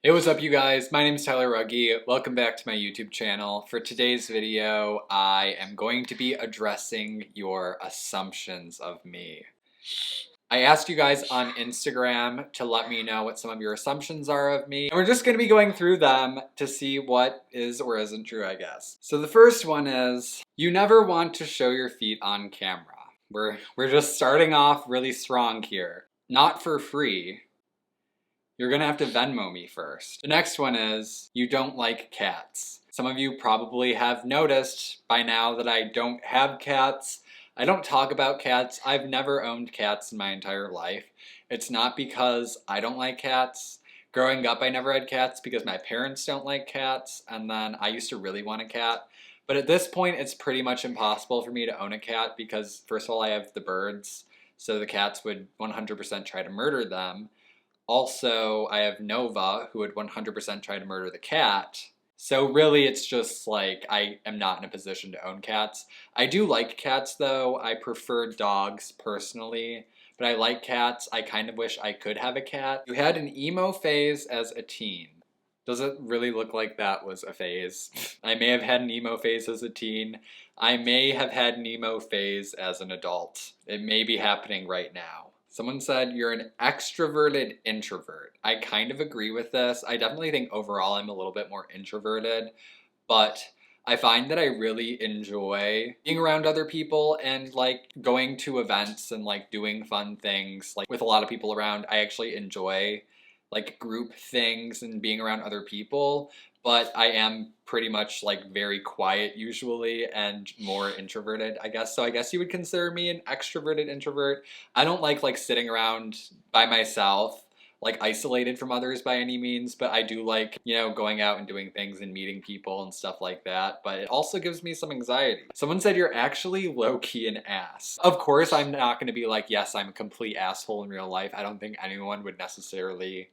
Hey, what's up you guys? My name is Tyler Rugge. Welcome back to my YouTube channel. For today's video, I am going to be addressing your assumptions of me. I asked you guys on Instagram to let me know what some of your assumptions are of me, and we're just going to be going through them to see what is or isn't true, I guess. So the first one is, you never want to show your feet on camera. We're just starting off really strong here. Not for free. You're gonna have to Venmo me first. The next one is, you don't like cats. Some of you probably have noticed by now that I don't have cats. I don't talk about cats. I've never owned cats in my entire life. It's not because I don't like cats. Growing up, I never had cats because my parents don't like cats, and then I used to really want a cat. But at this point, it's pretty much impossible for me to own a cat because, first of all, I have the birds, so the cats would 100% try to murder them. Also, I have Nova, who would 100% try to murder the cat. So really, it's just like, I am not in a position to own cats. I do like cats though. I prefer dogs personally, but I like cats. I kind of wish I could have a cat. You had an emo phase as a teen. Does it really look like that was a phase? I may have had an emo phase as a teen. I may have had an emo phase as an adult. It may be happening right now. Someone said you're an extroverted introvert. I kind of agree with this. I definitely think overall I'm a little bit more introverted, but I find that I really enjoy being around other people and like going to events and like doing fun things like with a lot of people around. I actually enjoy like group things and being around other people, but I am pretty much like very quiet usually and more introverted, I guess. So I guess you would consider me an extroverted introvert. I don't like sitting around by myself, like isolated from others by any means, but I do like, going out and doing things and meeting people and stuff like that. But it also gives me some anxiety. Someone said you're actually low-key an ass. Of course, I'm not gonna be like, yes, I'm a complete asshole in real life. I don't think anyone would necessarily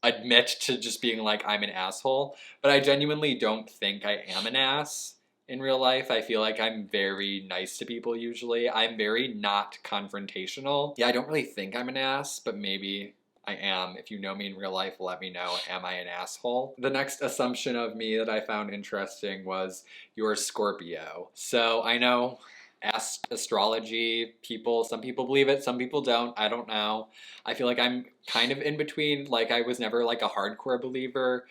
admit to just being like, I'm an asshole, but I genuinely don't think I am an ass in real life. I feel like I'm very nice to people usually. I'm very not confrontational. Yeah, I don't really think I'm an ass, but maybe I am. If you know me in real life, let me know, am I an asshole? The next assumption of me that I found interesting was you're a Scorpio. So I know astrology people, some people believe it, some people don't. I don't know. I feel like I'm kind of in between. Like I was never like a hardcore believer,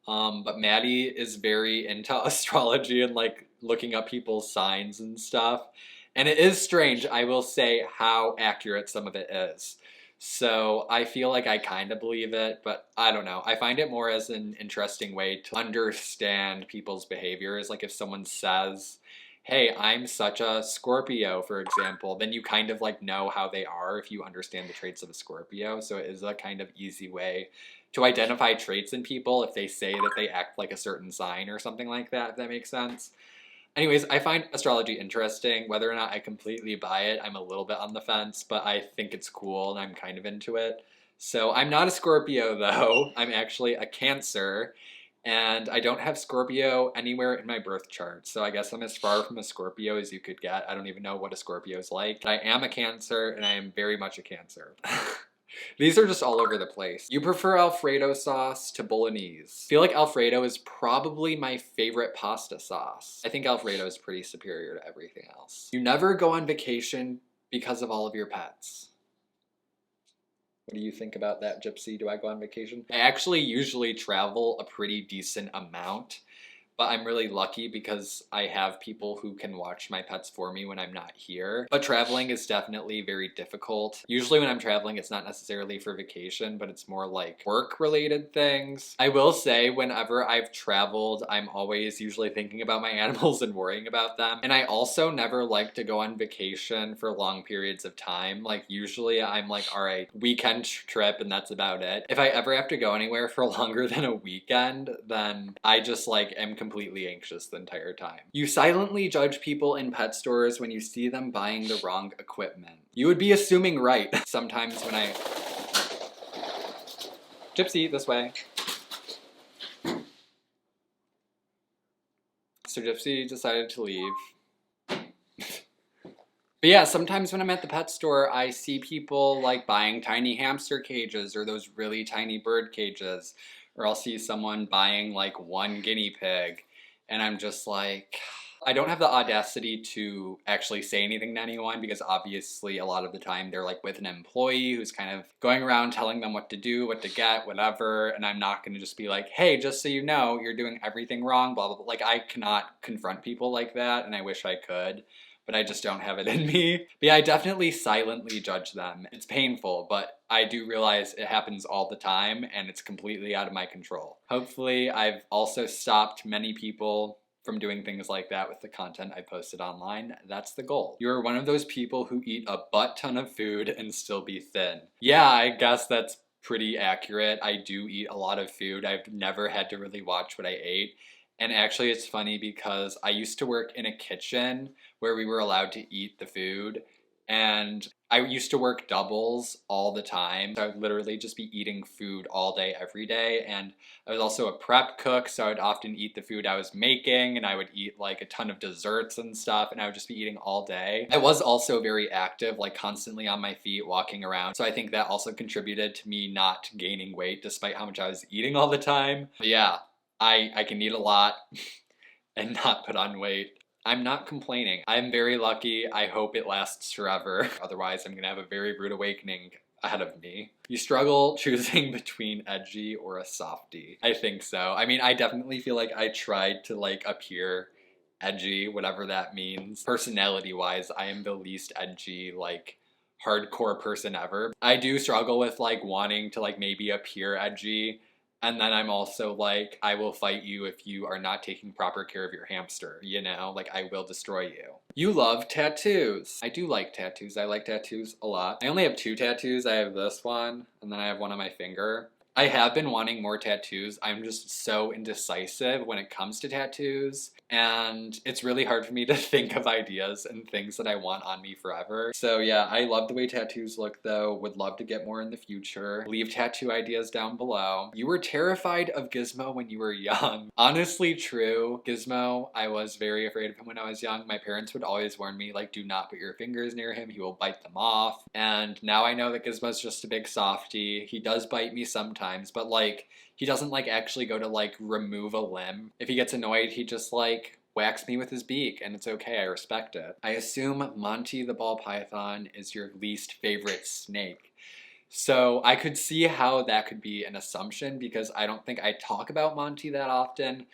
but Maddie is very into astrology and like looking up people's signs and stuff. And it is strange, I will say, how accurate some of it is. So I feel like I kind of believe it, but I don't know. I find it more as an interesting way to understand people's behaviors. Like if someone says, hey, I'm such a Scorpio, for example, then you kind of like know how they are if you understand the traits of a Scorpio. So it is a kind of easy way to identify traits in people if they say that they act like a certain sign or something like that, if that makes sense. Anyways, I find astrology interesting. Whether or not I completely buy it, I'm a little bit on the fence, but I think it's cool and I'm kind of into it. So I'm not a Scorpio though. I'm actually a Cancer, and I don't have Scorpio anywhere in my birth chart. So I guess I'm as far from a Scorpio as you could get. I don't even know what a Scorpio is like. I am a Cancer and I am very much a Cancer. These are just all over the place. You prefer Alfredo sauce to Bolognese. I feel like Alfredo is probably my favorite pasta sauce. I think Alfredo is pretty superior to everything else. You never go on vacation because of all of your pets. What do you think about that, Gypsy? Do I go on vacation? I actually usually travel a pretty decent amount, but I'm really lucky because I have people who can watch my pets for me when I'm not here. But traveling is definitely very difficult. Usually when I'm traveling, it's not necessarily for vacation, but it's more like work-related things. I will say whenever I've traveled, I'm always usually thinking about my animals and worrying about them. And I also never like to go on vacation for long periods of time. Like usually I'm like, all right, weekend trip and that's about it. If I ever have to go anywhere for longer than a weekend, then I just like am completely anxious the entire time. You silently judge people in pet stores when you see them buying the wrong equipment. You would be assuming right. Sometimes when I... Gypsy, this way. So Gypsy decided to leave. But yeah, sometimes when I'm at the pet store, I see people like buying tiny hamster cages or those really tiny bird cages, Or I'll see someone buying like one guinea pig and I'm just like, I don't have the audacity to actually say anything to anyone because obviously a lot of the time they're like with an employee who's kind of going around telling them what to do, what to get, whatever. And I'm not going to just be like, hey, just so you know, you're doing everything wrong, blah, blah, blah. Like I cannot confront people like that and I wish I could, but I just don't have it in me. But yeah, I definitely silently judge them. It's painful, but I do realize it happens all the time and it's completely out of my control. Hopefully, I've also stopped many people from doing things like that with the content I posted online. That's the goal. You're one of those people who eat a butt ton of food and still be thin. Yeah, I guess that's pretty accurate. I do eat a lot of food. I've never had to really watch what I ate. And actually, it's funny because I used to work in a kitchen where we were allowed to eat the food. And I used to work doubles all the time. So I would literally just be eating food all day, every day. And I was also a prep cook, so I would often eat the food I was making, and I would eat like a ton of desserts and stuff, and I would just be eating all day. I was also very active, like constantly on my feet, walking around. So I think that also contributed to me not gaining weight despite how much I was eating all the time. But yeah, I can eat a lot and not put on weight. I'm not complaining. I'm very lucky. I hope it lasts forever. Otherwise, I'm gonna have a very rude awakening ahead of me. You struggle choosing between edgy or a softie. I think so. I mean, I definitely feel like I tried to like appear edgy, whatever that means. Personality-wise, I am the least edgy, like hardcore person ever. I do struggle with like wanting to like maybe appear edgy. And then I'm also like, I will fight you if you are not taking proper care of your hamster, you know? Like, I will destroy you. You love tattoos. I do like tattoos. I like tattoos a lot. I only have 2 tattoos. I have this one, and then I have one on my finger. I have been wanting more tattoos. I'm just so indecisive when it comes to tattoos, and it's really hard for me to think of ideas and things that I want on me forever. So yeah, I love the way tattoos look though, would love to get more in the future. Leave tattoo ideas down below. You were terrified of Gizmo when you were young. Honestly true. Gizmo, I was very afraid of him when I was young. My parents would always warn me, like, do not put your fingers near him, he will bite them off. And now I know that Gizmo's just a big softie. He does bite me sometimes, but like, he doesn't like actually go to like remove a limb. If he gets annoyed, he just like whacks me with his beak, and it's okay, I respect it. I assume Monty the ball python is your least favorite snake. So I could see how that could be an assumption because I don't think I talk about Monty that often.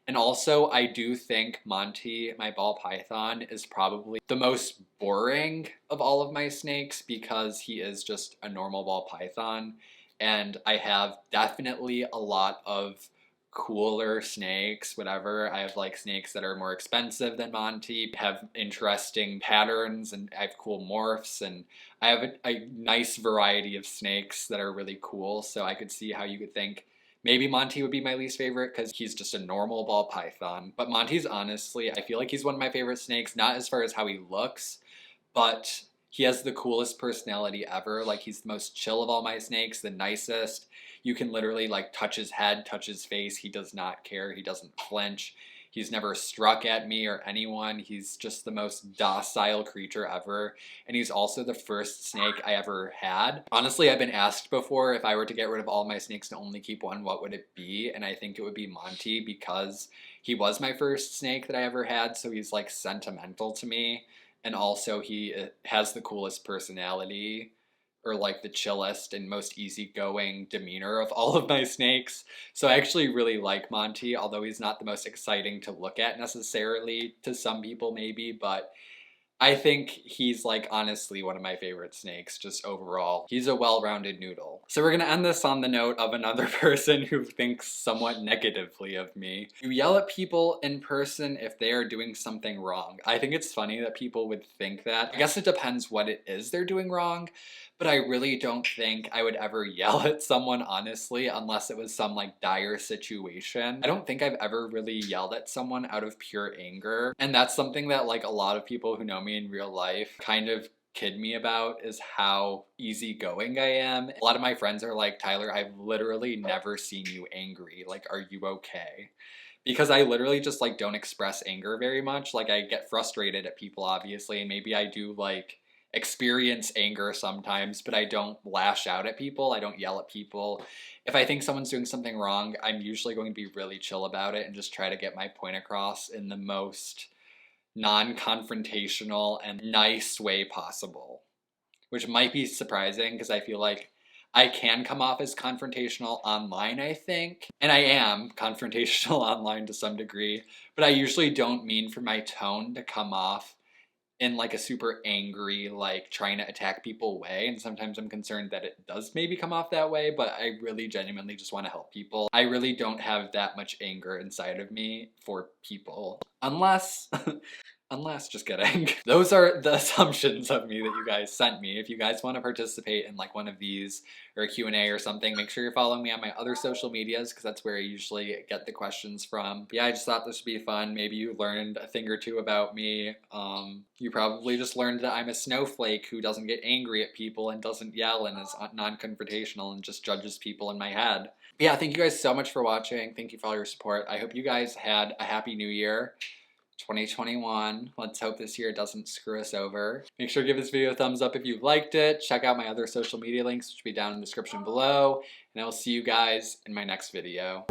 And also, I do think Monty, my ball python, is probably the most boring of all of my snakes because he is just a normal ball python. And I have definitely a lot of cooler snakes, whatever. I have like snakes that are more expensive than Monty, have interesting patterns, and I have cool morphs, and I have a nice variety of snakes that are really cool. So I could see how you could think maybe Monty would be my least favorite because he's just a normal ball python. But Monty's honestly, I feel like he's one of my favorite snakes, not as far as how he looks, but he has the coolest personality ever. Like, he's the most chill of all my snakes, the nicest. You can literally like touch his head, touch his face. He does not care. He doesn't flinch. He's never struck at me or anyone. He's just the most docile creature ever. And he's also the first snake I ever had. Honestly, I've been asked before if I were to get rid of all my snakes to only keep one, what would it be? And I think it would be Monty because he was my first snake that I ever had. So he's like sentimental to me. And also he has the coolest personality, or like the chillest and most easygoing demeanor of all of my snakes. So I actually really like Monty, although he's not the most exciting to look at necessarily to some people maybe, but I think he's like honestly one of my favorite snakes just overall. He's a well-rounded noodle. So we're gonna end this on the note of another person who thinks somewhat negatively of me. You yell at people in person if they are doing something wrong. I think it's funny that people would think that. I guess it depends what it is they're doing wrong, but I really don't think I would ever yell at someone honestly unless it was some like dire situation. I don't think I've ever really yelled at someone out of pure anger, and that's something that like a lot of people who know me in real life kind of kid me about, is how easygoing I am. A lot of my friends are like, Tyler, I've literally never seen you angry. Like, are you okay? Because I literally just like don't express anger very much. Like, I get frustrated at people obviously, and maybe I do like experience anger sometimes, but I don't lash out at people. I don't yell at people. If I think someone's doing something wrong, I'm usually going to be really chill about it and just try to get my point across in the most non-confrontational and nice way possible, which might be surprising because I feel like I can come off as confrontational online, I think. And I am confrontational online to some degree, but I usually don't mean for my tone to come off in like a super angry, like trying to attack people way. And sometimes I'm concerned that it does maybe come off that way, but I really genuinely just want to help people. I really don't have that much anger inside of me for people. Unless just kidding. Those are the assumptions of me that you guys sent me. If you guys want to participate in like one of these or a Q&A or something, make sure you're following me on my other social medias because that's where I usually get the questions from. Yeah, I just thought this would be fun. Maybe you learned a thing or two about me. You probably just learned that I'm a snowflake who doesn't get angry at people and doesn't yell and is non-confrontational and just judges people in my head. Yeah, thank you guys so much for watching. Thank you for all your support. I hope you guys had a happy new year. 2021. Let's hope this year doesn't screw us over. Make sure to give this video a thumbs up if you liked it. Check out my other social media links, which will be down in the description below. And I will see you guys in my next video.